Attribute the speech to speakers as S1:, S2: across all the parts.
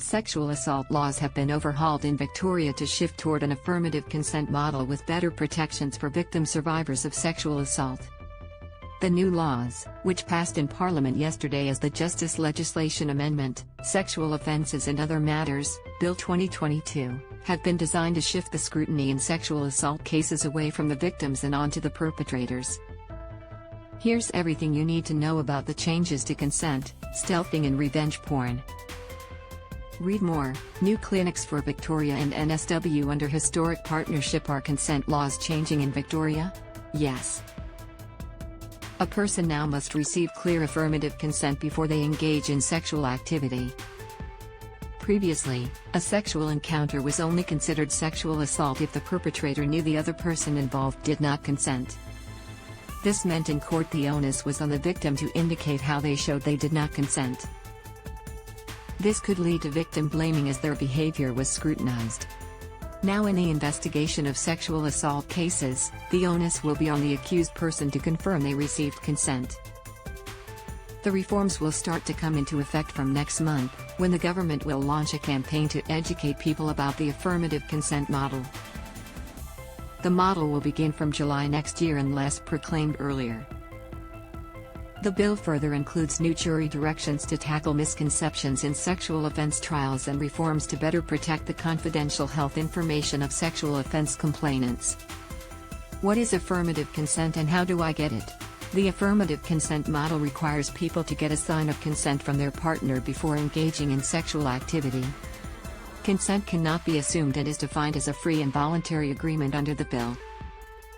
S1: Sexual assault laws have been overhauled in Victoria to shift toward an affirmative consent model with better protections for victim survivors of sexual assault. The new laws, which passed in Parliament yesterday as the Justice Legislation Amendment, Sexual Offences and Other Matters, Bill 2022, have been designed to shift the scrutiny in sexual assault cases away from the victims and onto the perpetrators. Here's everything you need to know about the changes to consent, stealthing and revenge porn. Read more. New clinics for Victoria and NSW under historic partnership. Are consent laws changing in Victoria? Yes. A person now must receive clear affirmative consent before they engage in sexual activity. Previously, a sexual encounter was only considered sexual assault if the perpetrator knew the other person involved did not consent. This meant in court the onus was on the victim to indicate how they showed they did not consent. This could lead to victim blaming as their behavior was scrutinized. Now in the investigation of sexual assault cases, the onus will be on the accused person to confirm they received consent. The reforms will start to come into effect from next month, when the government will launch a campaign to educate people about the affirmative consent model. The model will begin from July next year unless proclaimed earlier. The bill further includes new jury directions to tackle misconceptions in sexual offense trials and reforms to better protect the confidential health information of sexual offense complainants. What is affirmative consent and how do I get it? The affirmative consent model requires people to get a sign of consent from their partner before engaging in sexual activity. Consent cannot be assumed and is defined as a free and voluntary agreement under the bill.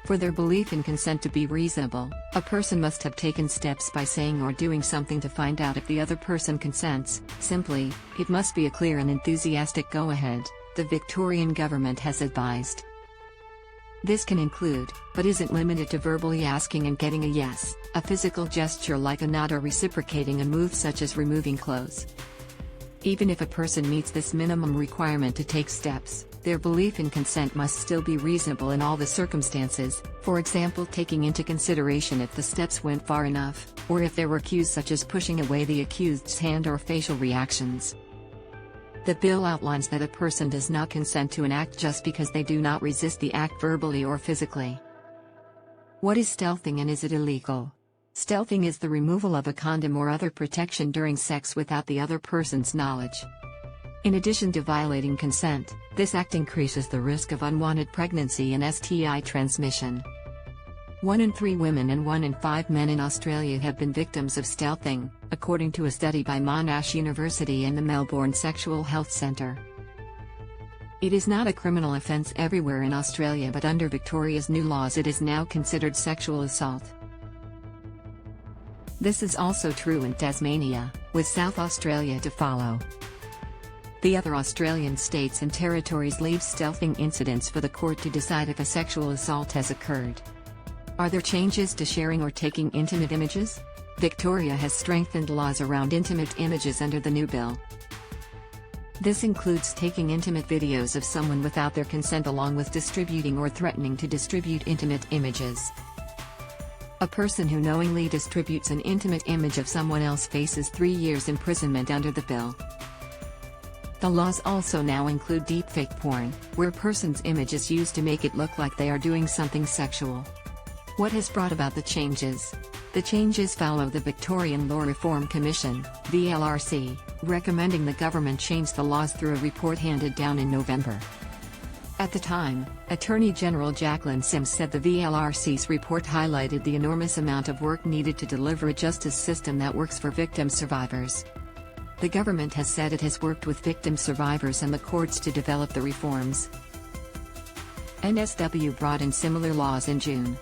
S1: For their belief in consent to be reasonable, a person must have taken steps by saying or doing something to find out if the other person consents. Simply, it must be a clear and enthusiastic go-ahead, the Victorian government has advised. This can include, but isn't limited to, verbally asking and getting a yes, a physical gesture like a nod or reciprocating a move such as removing clothes. Even if a person meets this minimum requirement to take steps, their belief in consent must still be reasonable in all the circumstances, for example taking into consideration if the steps went far enough, or if there were cues such as pushing away the accused's hand or facial reactions. The bill outlines that a person does not consent to an act just because they do not resist the act verbally or physically. What is stealthing and is it illegal? Stealthing is the removal of a condom or other protection during sex without the other person's knowledge. In addition to violating consent, this act increases the risk of unwanted pregnancy and STI transmission. 1 in 3 women and 1 in 5 men in Australia have been victims of stealthing, according to a study by Monash University and the Melbourne Sexual Health Centre. It is not a criminal offence everywhere in Australia, but under Victoria's new laws it is now considered sexual assault. This is also true in Tasmania, with South Australia to follow. The other Australian states and territories leave stealthing incidents for the court to decide if a sexual assault has occurred. Are there changes to sharing or taking intimate images? Victoria has strengthened laws around intimate images under the new bill. This includes taking intimate videos of someone without their consent along with distributing or threatening to distribute intimate images. A person who knowingly distributes an intimate image of someone else faces 3 years imprisonment under the bill. The laws also now include deepfake porn, where a person's image is used to make it look like they are doing something sexual. What has brought about the changes? The changes follow the Victorian Law Reform Commission, VLRC, recommending the government change the laws through a report handed down in November. At the time, Attorney General Jacqueline Sims said the VLRC's report highlighted the enormous amount of work needed to deliver a justice system that works for victim survivors. The government has said it has worked with victim survivors and the courts to develop the reforms. NSW brought in similar laws in June.